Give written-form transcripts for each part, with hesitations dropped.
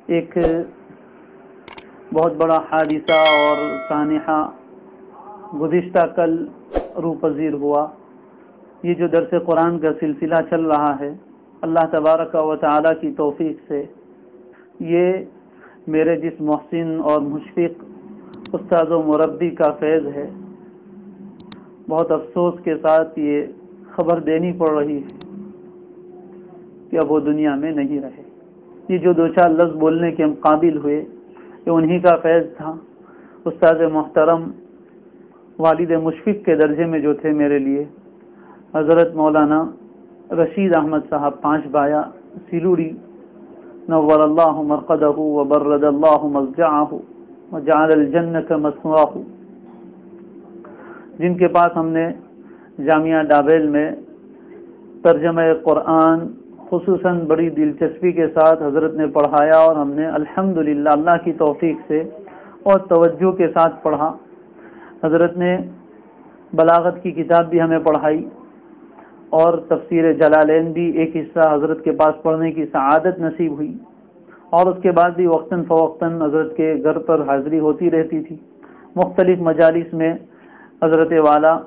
ایک بہت بڑا حادثہ اور سانحہ گزشتہ کل روح پذیر ہوا۔ یہ جو درس قرآن کا سلسلہ چل رہا ہے، اللہ تبارک و تعالی کی توفیق سے یہ میرے جس محسن اور مشفق استاد و مربی کا فیض ہے، بہت افسوس کے ساتھ یہ خبر دینی پڑ رہی ہے کہ اب وہ دنیا میں نہیں رہے۔ یہ جو دو چار لفظ بولنے کے ہم قابل ہوئے، یہ انہی کا فیض تھا۔ استاد محترم والد مشفق کے درجے میں جو تھے میرے لیے، حضرت مولانا رشید احمد صاحب پانچ بایا سیلوڑی، نور اللہ مرقدہ وبرد اللہ مضجعہ وجعل الجنۃ مثواہ، جن کے پاس ہم نے جامعہ ڈابیل میں ترجمہ قرآن خصوصاً بڑی دلچسپی کے ساتھ حضرت نے پڑھایا، اور ہم نے الحمدللہ اللہ کی توفیق سے اور توجہ کے ساتھ پڑھا۔ حضرت نے بلاغت کی کتاب بھی ہمیں پڑھائی، اور تفسیر جلالین بھی ایک حصہ حضرت کے پاس پڑھنے کی سعادت نصیب ہوئی، اور اس کے بعد بھی وقتاً فوقتاً حضرت کے گھر پر حاضری ہوتی رہتی تھی۔ مختلف مجالس میں حضرت والا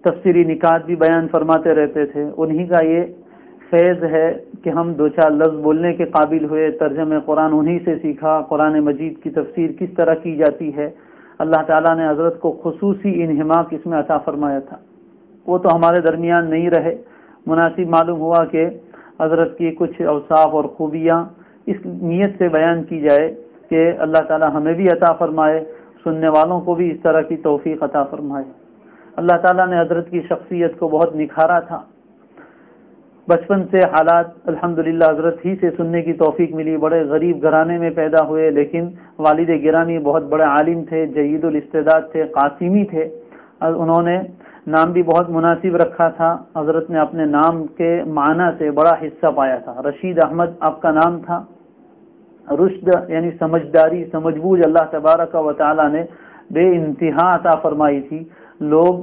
تفسیری نکات بھی بیان فرماتے رہتے تھے۔ انہی کا یہ فیض ہے کہ ہم دو چار لفظ بولنے کے قابل ہوئے، ترجمہ قرآن انہی سے سیکھا، قرآن مجید کی تفسیر کس طرح کی جاتی ہے۔ اللہ تعالیٰ نے حضرت کو خصوصی انہماک اس میں عطا فرمایا تھا۔ وہ تو ہمارے درمیان نہیں رہے، مناسب معلوم ہوا کہ حضرت کی کچھ اوصاف اور خوبیاں اس نیت سے بیان کی جائے کہ اللہ تعالیٰ ہمیں بھی عطا فرمائے، سننے والوں کو بھی اس طرح کی توفیق عطا فرمائے۔ اللہ تعالیٰ نے حضرت کی شخصیت کو بہت نکھارا تھا۔ بچپن سے حالات الحمدللہ حضرت ہی سے سننے کی توفیق ملی۔ بڑے غریب گھرانے میں پیدا ہوئے، لیکن والد گرامی بہت بڑے عالم تھے، جید الاستعداد تھے، قاسمی تھے۔ انہوں نے نام بھی بہت مناسب رکھا تھا۔ حضرت نے اپنے نام کے معنی سے بڑا حصہ پایا تھا۔ رشید احمد آپ کا نام تھا۔ رشد یعنی سمجھداری، سمجھ بوجھ اللہ تبارک و تعالی نے بے انتہا عطا فرمائی تھی۔ لوگ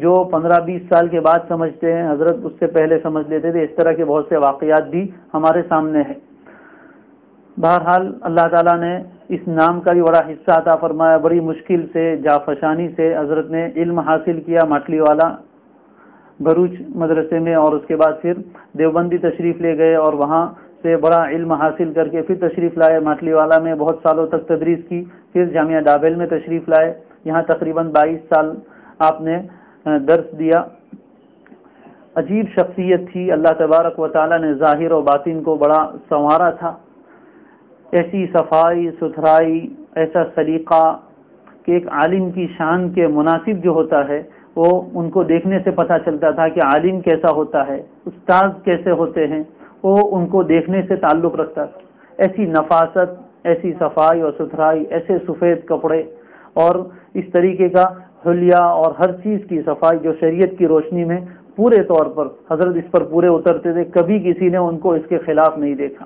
جو 15-20 سال کے بعد سمجھتے ہیں، حضرت اس سے پہلے سمجھ لیتے تھے۔ اس طرح کے بہت سے واقعات بھی ہمارے سامنے ہیں۔ بہرحال اللہ تعالیٰ نے اس نام کا بھی بڑا حصہ عطا فرمایا۔ بڑی مشکل سے، جافشانی سے حضرت نے علم حاصل کیا ماٹلی والا بھروچ مدرسے میں، اور اس کے بعد پھر دیوبندی تشریف لے گئے، اور وہاں سے بڑا علم حاصل کر کے پھر تشریف لائے ماٹلی والا میں، بہت سالوں تک تدریس کی۔ پھر جامعہ ڈابیل میں تشریف لائے، یہاں تقریباً 22 سال آپ نے درس دیا۔ عجیب شخصیت تھی، اللہ تبارک و تعالی نے ظاہر و باطن کو بڑا سنوارا تھا۔ ایسی صفائی ستھرائی، ایسا سلیقہ کہ ایک عالم کی شان کے مناسب جو ہوتا ہے، وہ ان کو دیکھنے سے پتہ چلتا تھا کہ عالم کیسا ہوتا ہے، استاد کیسے ہوتے ہیں، وہ ان کو دیکھنے سے تعلق رکھتا تھا۔ ایسی نفاست، ایسی صفائی اور ستھرائی، ایسے سفید کپڑے، اور اس طریقے کا حلیہ اور ہر چیز کی صفائی جو شریعت کی روشنی میں پورے طور پر حضرت اس پر پورے اترتے تھے۔ کبھی کسی نے ان کو اس کے خلاف نہیں دیکھا۔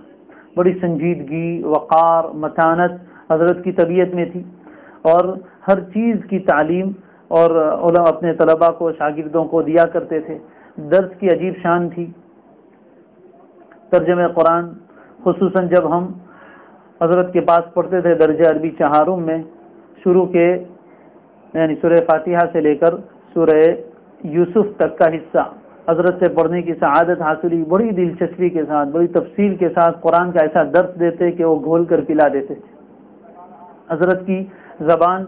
بڑی سنجیدگی، وقار، متانت حضرت کی طبیعت میں تھی، اور ہر چیز کی تعلیم اور علماء اپنے طلباء کو، شاگردوں کو دیا کرتے تھے۔ درس کی عجیب شان تھی۔ ترجمہ قرآن خصوصاً جب ہم حضرت کے پاس پڑھتے تھے درجہ عربی چہارم میں، شروع کے یعنی سورہ فاتحہ سے لے کر سورہ یوسف تک کا حصہ حضرت سے پڑھنے کی سعادت حاصل ہوئی۔ بڑی دلچسپی کے ساتھ، بڑی تفصیل کے ساتھ قرآن کا ایسا درس دیتے کہ وہ گھول کر پلا دیتے تھے۔ حضرت کی زبان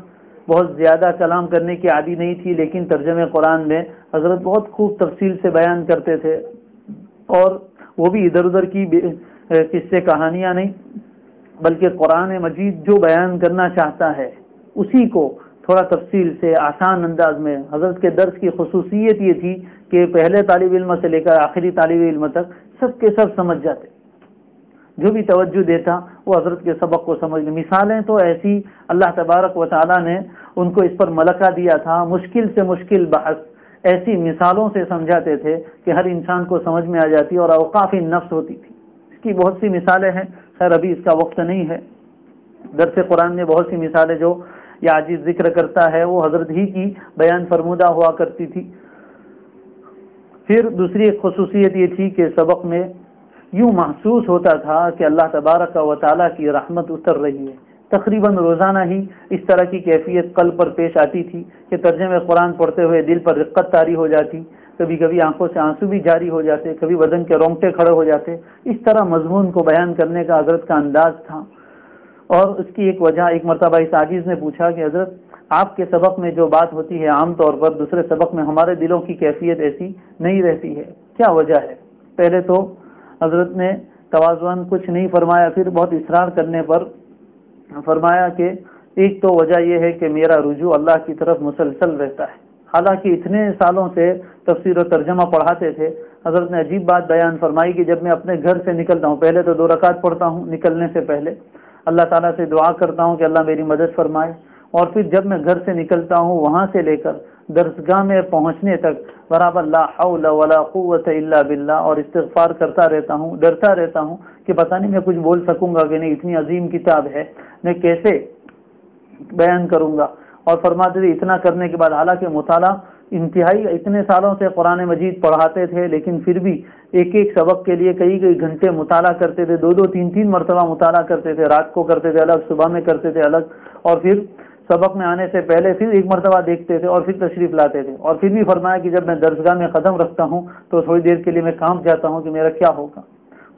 بہت زیادہ کلام کرنے کی عادی نہیں تھی، لیکن ترجمہ قرآن میں حضرت بہت خوب تفصیل سے بیان کرتے تھے، اور وہ بھی ادھر ادھر کی قصے کہانیاں نہیں، بلکہ قرآن مجید جو بیان کرنا چاہتا ہے اسی کو تھوڑا تفصیل سے آسان انداز میں۔ حضرت کے درس کی خصوصیت یہ تھی کہ پہلے طالب علم سے لے کر آخری طالب علم تک سب کے سب سمجھ جاتے، جو بھی توجہ دیتا وہ حضرت کے سبق کو سمجھ لے۔ مثالیں تو ایسی اللہ تبارک و تعالیٰ نے ان کو اس پر ملکہ دیا تھا، مشکل سے مشکل بحث ایسی مثالوں سے سمجھاتے تھے کہ ہر انسان کو سمجھ میں آ جاتی اور اوقاف نفس ہوتی تھی۔ اس کی بہت سی مثالیں ہیں، خیر ابھی اس کا وقت نہیں ہے۔ درس قرآن میں بہت سی مثالیں جو یہ عاجز ذکر کرتا ہے وہ حضرت ہی کی بیان فرمودہ ہوا کرتی تھی۔ پھر دوسری ایک خصوصیت یہ تھی کہ سبق میں یوں محسوس ہوتا تھا کہ اللہ تبارک و تعالیٰ کی رحمت اتر رہی ہے۔ تقریباً روزانہ ہی اس طرح کی کیفیت قلب پر پیش آتی تھی کہ ترجمہ قرآن پڑھتے ہوئے دل پر رقت طاری ہو جاتی، کبھی کبھی آنکھوں سے آنسو بھی جاری ہو جاتے، کبھی بدن کے رونگٹے کھڑے ہو جاتے۔ اس طرح مضمون کو بیان کرنے کا حضرت کا انداز تھا۔ اور اس کی ایک وجہ، ایک مرتبہ اس عاجز نے پوچھا کہ حضرت آپ کے سبق میں جو بات ہوتی ہے عام طور پر دوسرے سبق میں ہمارے دلوں کی کیفیت ایسی نہیں رہتی ہے، کیا وجہ ہے؟ پہلے تو حضرت نے تواضعاً کچھ نہیں فرمایا، پھر بہت اصرار کرنے پر فرمایا کہ ایک تو وجہ یہ ہے کہ میرا رجوع اللہ کی طرف مسلسل رہتا ہے۔ حالانکہ اتنے سالوں سے تفسیر و ترجمہ پڑھاتے تھے، حضرت نے عجیب بات بیان فرمائی کہ جب میں اپنے گھر سے نکلتا ہوں، پہلے تو 2 رکعت پڑھتا ہوں، نکلنے سے پہلے اللہ تعالیٰ سے دعا کرتا ہوں کہ اللہ میری مدد فرمائے، اور پھر جب میں گھر سے نکلتا ہوں وہاں سے لے کر درسگاہ میں پہنچنے تک برابر لا حول ولا قوت الا باللہ اور استغفار کرتا رہتا ہوں، ڈرتا رہتا ہوں کہ پتہ نہیں میں کچھ بول سکوں گا کہ نہیں، اتنی عظیم کتاب ہے، میں کیسے بیان کروں گا۔ اور فرماتے تھے اتنا کرنے کے بعد، حالانکہ مطالعہ انتہائی اتنے سالوں سے قرآن مجید پڑھاتے تھے، لیکن پھر بھی ایک ایک سبق کے لیے کئی کئی گھنٹے مطالعہ کرتے تھے، 2 3 مرتبہ مطالعہ کرتے تھے، رات کو کرتے تھے الگ، صبح میں کرتے تھے الگ، اور پھر سبق میں آنے سے پہلے پھر ایک مرتبہ دیکھتے تھے اور پھر تشریف لاتے تھے۔ اور پھر بھی فرمایا کہ جب میں درسگاہ میں قدم رکھتا ہوں تو تھوڑی دیر کے لیے میں کانپ جاتا ہوں کہ میرا کیا ہوگا،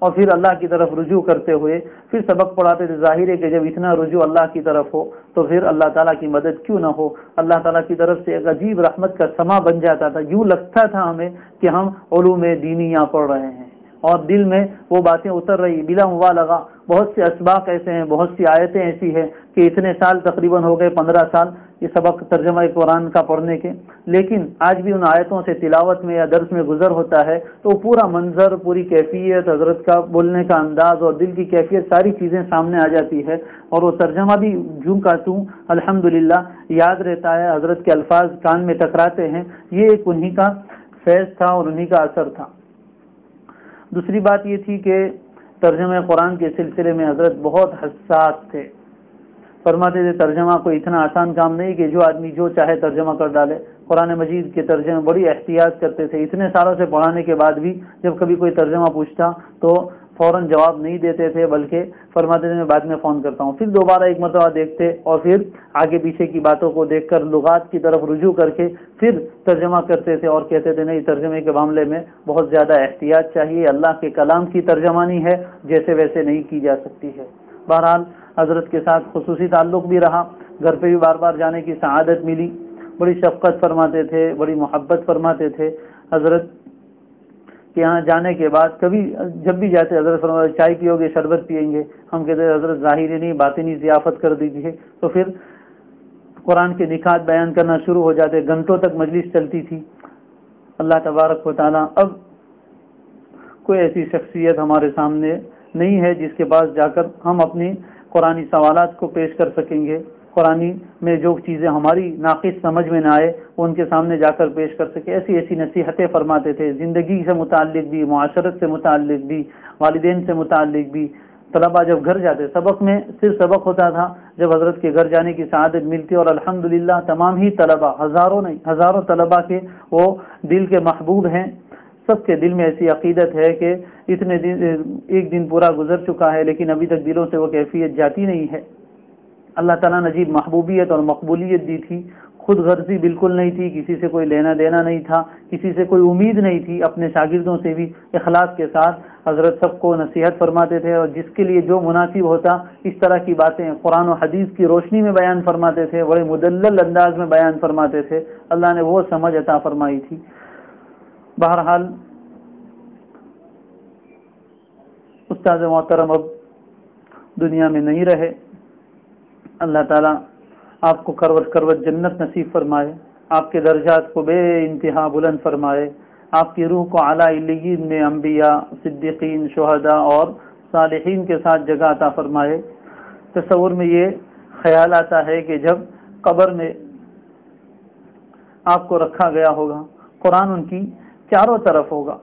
اور پھر اللہ کی طرف رجوع کرتے ہوئے پھر سبق پڑھاتے تھے۔ ظاہر ہے کہ جب اتنا رجوع اللہ کی طرف ہو تو پھر اللہ تعالیٰ کی مدد کیوں نہ ہو، اللہ تعالیٰ کی طرف سے ایک عجیب رحمت کا سما بن جاتا تھا، یوں لگتا تھا ہمیں کہ ہم علوم دینی یہاں پڑھ رہے ہیں، اور دل میں وہ باتیں اتر رہی بلا مبالغہ۔ بہت سے اسباق ایسے ہیں، بہت سی آیتیں ایسی ہیں کہ اتنے سال تقریباً ہو گئے 15 سال یہ سبق ترجمہ قرآن کا پڑھنے کے، لیکن آج بھی ان آیتوں سے تلاوت میں یا درس میں گزر ہوتا ہے تو پورا منظر، پوری کیفیت، حضرت کا بولنے کا انداز اور دل کی کیفیت، ساری چیزیں سامنے آ جاتی ہے، اور وہ ترجمہ بھی جوں کا توں الحمدللہ یاد رہتا ہے، حضرت کے الفاظ کان میں ٹکراتے ہیں۔ یہ ایک انہی کا فیض تھا اور انہی کا اثر تھا۔ دوسری بات یہ تھی کہ ترجمہ قرآن کے سلسلے میں حضرت بہت حساس تھے۔ فرماتے تھے ترجمہ کوئی اتنا آسان کام نہیں کہ جو آدمی جو چاہے ترجمہ کر ڈالے۔ قرآن مجید کے ترجمے بڑی احتیاط کرتے تھے، اتنے سالوں سے پڑھانے کے بعد بھی جب کبھی کوئی ترجمہ پوچھتا تو فوراً جواب نہیں دیتے تھے، بلکہ فرماتے تھے میں بعد میں فون کرتا ہوں، پھر دوبارہ ایک مرتبہ دیکھتے اور پھر آگے پیچھے کی باتوں کو دیکھ کر لغات کی طرف رجوع کر کے پھر ترجمہ کرتے تھے، اور کہتے تھے نہیں، ترجمے کے معاملے میں بہت زیادہ احتیاط چاہیے، اللہ کے کلام کی ترجمانی ہے، جیسے ویسے نہیں کی جا سکتی ہے۔ بہرحال حضرت کے ساتھ خصوصی تعلق بھی رہا، گھر پہ بھی بار بار جانے کی سعادت ملی، بڑی شفقت فرماتے تھے، بڑی محبت فرماتے تھے۔ حضرت کے یہاں جانے کے بعد کبھی جب بھی جاتے حضرت فرماتے چائے پیو گے، شربت پیئیں گے، ہم کہتے حضرت ظاہری نہیں باطنی ضیافت کر دیجیے، تو پھر قرآن کے نکات بیان کرنا شروع ہو جاتے، گھنٹوں تک مجلس چلتی تھی۔ اللہ تبارک و تعالیٰ، اب کوئی ایسی شخصیت ہمارے سامنے نہیں ہے جس کے پاس جا کر ہم اپنی قرآنی سوالات کو پیش کر سکیں گے، قرآنی میں جو چیزیں ہماری ناقص سمجھ میں نہ آئے وہ ان کے سامنے جا کر پیش کر سکے۔ ایسی ایسی نصیحتیں فرماتے تھے، زندگی سے متعلق بھی، معاشرت سے متعلق بھی، والدین سے متعلق بھی۔ طلباء جب گھر جاتے، سبق میں صرف سبق ہوتا تھا، جب حضرت کے گھر جانے کی سعادت ملتی، اور الحمدللہ تمام ہی طلباء، ہزاروں نہیں ہزاروں طلباء کے وہ دل کے محبوب ہیں، سب کے دل میں ایسی عقیدت ہے کہ اتنے دن، ایک دن پورا گزر چکا ہے لیکن ابھی تک دلوں سے وہ کیفیت جاتی نہیں ہے۔ اللہ تعالیٰ نے عجیب محبوبیت اور مقبولیت دی تھی، خود غرضی بالکل نہیں تھی، کسی سے کوئی لینا دینا نہیں تھا، کسی سے کوئی امید نہیں تھی، اپنے شاگردوں سے بھی اخلاص کے ساتھ حضرت سب کو نصیحت فرماتے تھے، اور جس کے لیے جو مناسب ہوتا اس طرح کی باتیں قرآن و حدیث کی روشنی میں بیان فرماتے تھے، بڑے مدلل انداز میں بیان فرماتے تھے، اللہ نے وہ سمجھ عطا فرمائی تھی۔ بہرحال استاد محترم اب دنیا میں نہیں رہے، اللہ تعالیٰ آپ کو کروٹ کروٹ جنت نصیب فرمائے، آپ کے درجات کو بے انتہا بلند فرمائے، آپ کی روح کو اعلیٰ علیین میں انبیاء، صدیقین، شہداء اور صالحین کے ساتھ جگہ عطا فرمائے۔ تصور میں یہ خیال آتا ہے کہ جب قبر میں آپ کو رکھا گیا ہوگا، قرآن ان کی چاروں طرف ہوگا،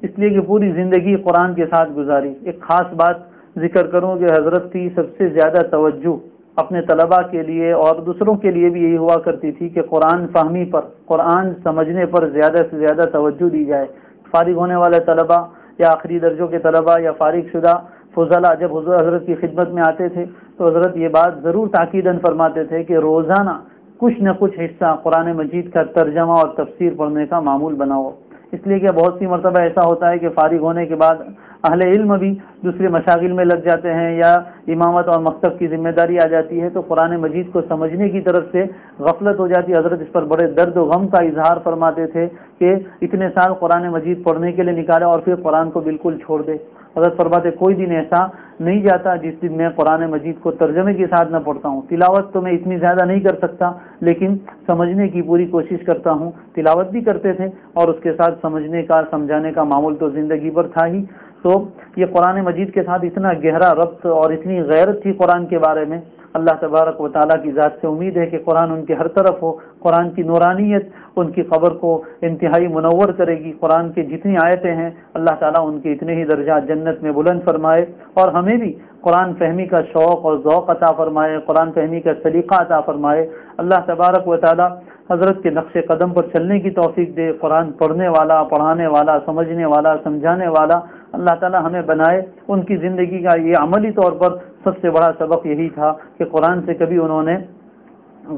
اس لیے کہ پوری زندگی قرآن کے ساتھ گزاری۔ ایک خاص بات ذکر کروں کہ حضرت کی سب سے زیادہ توجہ اپنے طلباء کے لیے اور دوسروں کے لیے بھی یہی ہوا کرتی تھی کہ قرآن فہمی پر، قرآن سمجھنے پر زیادہ سے زیادہ توجہ دی جائے۔ فارغ ہونے والے طلباء یا آخری درجوں کے طلبہ یا فارغ شدہ فضلا جب حضور حضرت کی خدمت میں آتے تھے تو حضرت یہ بات ضرور تاکیداً فرماتے تھے کہ روزانہ کچھ نہ کچھ حصہ قرآن مجید کا ترجمہ اور تفسیر پڑھنے کا معمول بناؤ، اس لیے کہ بہت سی مرتبہ ایسا ہوتا ہے کہ فارغ ہونے کے بعد اہل علم بھی دوسرے مشاغل میں لگ جاتے ہیں یا امامت اور مکتب کی ذمہ داری آ جاتی ہے تو قرآن مجید کو سمجھنے کی طرف سے غفلت ہو جاتی ہے۔ حضرت اس پر بڑے درد و غم کا اظہار فرماتے تھے کہ اتنے سال قرآن مجید پڑھنے کے لیے نکالے اور پھر قرآن کو بالکل چھوڑ دے۔ حضرت فرماتے کوئی دن ایسا نہیں جاتا جس دن میں قرآن مجید کو ترجمے کے ساتھ نہ پڑھتا ہوں۔ تلاوت تو میں اتنی زیادہ نہیں کر سکتا لیکن سمجھنے کی پوری کوشش کرتا ہوں۔ تلاوت بھی کرتے تھے اور اس کے ساتھ سمجھنے کا سمجھانے کا معمول تو زندگی بھر تھا ہی۔ تو یہ قرآن مجید کے ساتھ اتنا گہرا ربط اور اتنی غیرت تھی قرآن کے بارے میں، اللہ تبارک و تعالیٰ کی ذات سے امید ہے کہ قرآن ان کے ہر طرف ہو، قرآن کی نورانیت ان کی قبر کو انتہائی منور کرے گی۔ قرآن کی جتنی آیتیں ہیں اللہ تعالیٰ ان کے اتنے ہی درجات جنت میں بلند فرمائے اور ہمیں بھی قرآن فہمی کا شوق اور ذوق عطا فرمائے، قرآن فہمی کا سلیقہ عطا فرمائے۔ اللہ تبارک و تعالیٰ حضرت کے نقش قدم پر چلنے کی توفیق دے، قرآن پڑھنے والا، پڑھانے والا، سمجھنے والا، سمجھانے والا اللہ تعالیٰ ہمیں بنائے۔ ان کی زندگی کا یہ عملی طور پر سب سے بڑا سبق یہی تھا کہ قرآن سے کبھی انہوں نے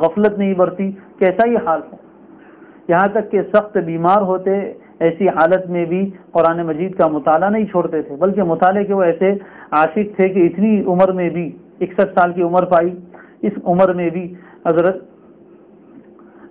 غفلت نہیں برتی۔ کیسا ہی حال ہے، یہاں تک کہ سخت بیمار ہوتے ایسی حالت میں بھی قرآن مجید کا مطالعہ نہیں چھوڑتے تھے، بلکہ مطالعے کے وہ ایسے عاشق تھے کہ اتنی عمر میں بھی 61 سال کی عمر پائی، اس عمر میں بھی حضرت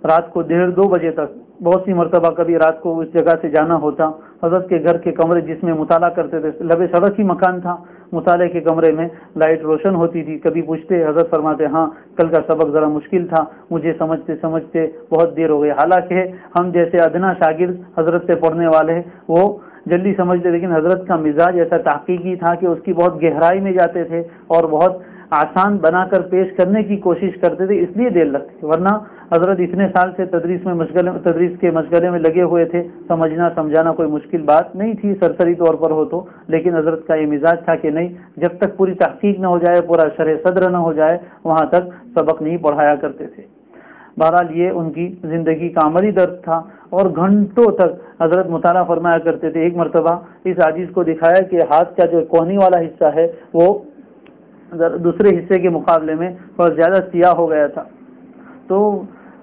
رات کو 1:30-2 بجے تک، بہت سی مرتبہ کبھی رات کو اس جگہ سے جانا ہوتا، حضرت کے گھر کے کمرے جس میں مطالعہ کرتے تھے لبے سڑک ہی مکان تھا، مطالعے کے کمرے میں لائٹ روشن ہوتی تھی، کبھی پوچھتے حضرت فرماتے ہاں کل کا سبق ذرا مشکل تھا، مجھے سمجھتے سمجھتے بہت دیر ہو گئی۔ حالانکہ ہم جیسے ادنا شاگرد حضرت سے پڑھنے والے وہ جلدی سمجھتے، لیکن حضرت کا مزاج ایسا تحقیقی تھا کہ اس کی بہت گہرائی میں جاتے تھے اور بہت آسان بنا کر پیش کرنے کی کوشش کرتے تھے، اس لیے دیر لگتی، ورنہ حضرت اتنے سال سے تدریس کے مشغلے میں لگے ہوئے تھے، سمجھنا سمجھانا کوئی مشکل بات نہیں تھی سرسری طور پر ہو تو، لیکن حضرت کا یہ مزاج تھا کہ نہیں، جب تک پوری تحقیق نہ ہو جائے، پورا شرح صدر نہ ہو جائے، وہاں تک سبق نہیں پڑھایا کرتے تھے۔ بہرحال یہ ان کی زندگی کا عملی درد تھا اور گھنٹوں تک حضرت مطالعہ فرمایا کرتے تھے۔ ایک مرتبہ اس عاجز کو دکھایا کہ ہاتھ کا جو کوہنی والا حصہ ہے وہ دوسرے حصے کے مقابلے میں بہت زیادہ سیاہ ہو گیا تھا، تو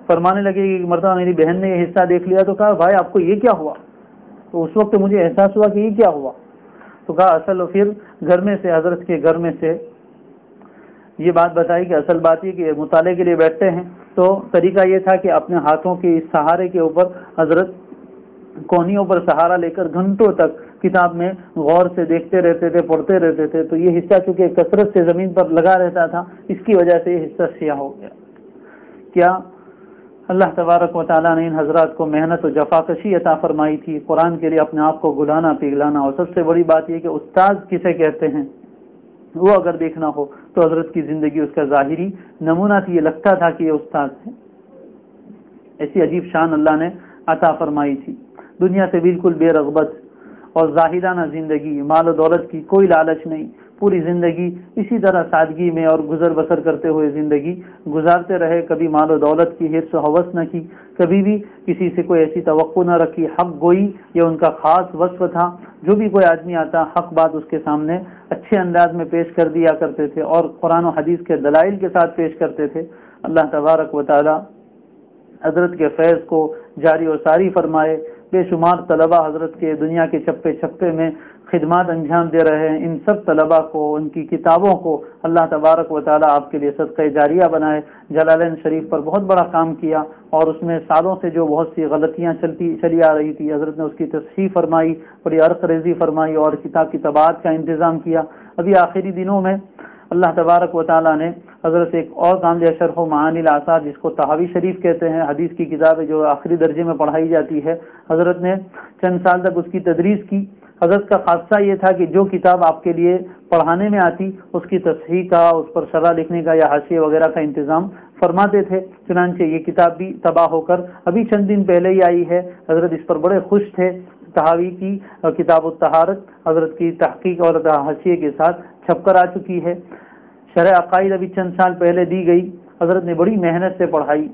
فرمانے لگے کہ مرتبہ میری بہن نے یہ حصہ دیکھ لیا تو کہا بھائی آپ کو یہ کیا ہوا؟ تو اس وقت مجھے احساس ہوا کہ یہ کیا ہوا، تو کہا اصل پھر گھر میں سے حضرت کے گھر میں سے یہ بات بتائی کہ اصل بات یہ کہ مطالعے کے لیے بیٹھتے ہیں تو طریقہ یہ تھا کہ اپنے ہاتھوں کے اس سہارے کے اوپر حضرت کونیوں پر سہارا لے کر گھنٹوں تک کتاب میں غور سے دیکھتے رہتے تھے، پڑھتے رہتے تھے، تو یہ حصہ چونکہ کثرت سے زمین پر لگا رہتا تھا اس کی وجہ سے یہ حصہ سیاہ ہو گیا۔ کیا اللہ تبارک و تعالیٰ نے ان حضرات کو محنت و جفاکشی عطا فرمائی تھی، قرآن کے لیے اپنے آپ کو گلانا پگھلانا، اور سب سے بڑی بات یہ کہ استاد کسے کہتے ہیں وہ اگر دیکھنا ہو تو حضرت کی زندگی اس کا ظاہری نمونہ تھی، یہ لگتا تھا کہ یہ استاد ہے، ایسی عجیب شان اللہ نے عطا فرمائی تھی۔ دنیا سے بالکل بے رغبت اور زاہدانہ زندگی، مال و دولت کی کوئی لالچ نہیں، پوری زندگی اسی طرح سادگی میں اور گزر بسر کرتے ہوئے زندگی گزارتے رہے، کبھی مال و دولت کی حرص و ہوس نہ کی، کبھی بھی کسی سے کوئی ایسی توقع نہ رکھی، حق گوئی یہ ان کا خاص وصف تھا، جو بھی کوئی آدمی آتا حق بات اس کے سامنے اچھے انداز میں پیش کر دیا کرتے تھے اور قرآن و حدیث کے دلائل کے ساتھ پیش کرتے تھے۔ اللہ تبارک و تعالی حضرت کے فیض کو جاری و ساری فرمائے۔ بے شمار طلبہ حضرت کے دنیا کے چپے چپے میں خدمات انجام دے رہے ہیں، ان سب طلبہ کو، ان کی کتابوں کو اللہ تبارک و تعالی آپ کے لیے صدقہ جاریہ بنائے۔ جلالین شریف پر بہت بڑا کام کیا اور اس میں سالوں سے جو بہت سی غلطیاں چلی آ رہی تھی، حضرت نے اس کی تصحیح فرمائی، بڑی عرق ریزی فرمائی اور کتاب کی طباعت کا انتظام کیا۔ ابھی آخری دنوں میں اللہ تبارک و تعالیٰ نے حضرت سے ایک اور کام لیا، شرح معانی الاثار، جس کو طحاوی شریف کہتے ہیں، حدیث کی کتاب ہے جو آخری درجے میں پڑھائی جاتی ہے۔ حضرت نے چند سال تک اس کی تدریس کی۔ حضرت کا خاصہ یہ تھا کہ جو کتاب آپ کے لیے پڑھانے میں آتی اس کی تصحیح کا، اس پر شرح لکھنے کا یا حاشیے وغیرہ کا انتظام فرماتے تھے۔ چنانچہ یہ کتاب بھی طبع ہو کر ابھی چند دن پہلے ہی آئی ہے۔ حضرت اس پر بڑے خوش تھے۔ طحاوی کی کتاب الطہارت حضرت کی تحقیق اور حاشیے کے ساتھ چھپ کر آ چکی ہے۔ شرح عقائد ابھی چند سال پہلے دی گئی، حضرت نے بڑی محنت سے پڑھائی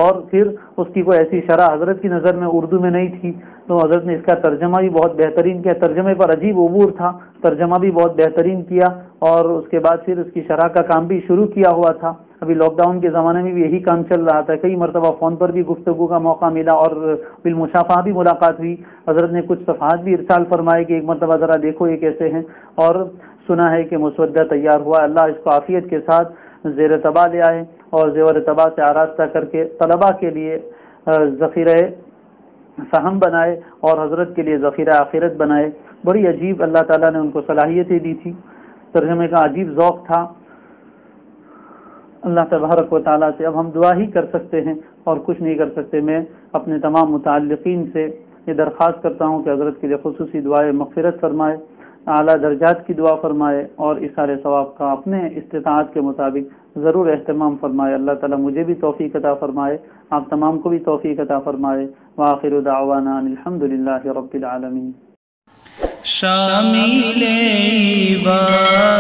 اور پھر اس کی کوئی ایسی شرح حضرت کی نظر میں اردو میں نہیں تھی تو حضرت نے اس کا ترجمہ بھی بہت بہترین کیا، ترجمے پر عجیب عبور تھا، ترجمہ بھی بہت بہترین کیا، اور اس کے بعد پھر اس کی شرح کا کام بھی شروع کیا ہوا تھا۔ ابھی لاک ڈاؤن کے زمانے میں بھی یہی کام چل رہا تھا، کئی مرتبہ فون پر بھی گفتگو کا موقع ملا اور بالمشافہہ بھی ملاقات ہوئی۔ حضرت نے کچھ صفحات بھی ارسال فرمائے کہ ایک مرتبہ ذرا دیکھو یہ کیسے ہیں، اور سنا ہے کہ مسودہ تیار ہوا۔ اللہ اس کو عافیت کے ساتھ زیر طبع لے آئے اور زیور طبع سے آراستہ کر کے طلباء کے لیے ذخیرہ فہم بنائے اور حضرت کے لیے ذخیرہ آخرت بنائے۔ بڑی عجیب اللہ تعالیٰ نے ان کو صلاحیتیں دی تھی، ترجمے کا عجیب ذوق تھا۔ اللہ تبارک و تعالیٰ سے اب ہم دعا ہی کر سکتے ہیں اور کچھ نہیں کر سکتے۔ میں اپنے تمام متعلقین سے یہ درخواست کرتا ہوں کہ حضرت کے لیے خصوصی دعائے مغفرت فرمائے، اعلیٰ درجات کی دعا فرمائے اور اثار ثواب کا اپنے استطاعت کے مطابق ضرور اہتمام فرمائے۔ اللہ تعالیٰ مجھے بھی توفیق عطا فرمائے، آپ تمام کو بھی توفیق عطا فرمائے۔ وآخر دعوانا الحمدللہ رب العالمین۔ شامل عبادت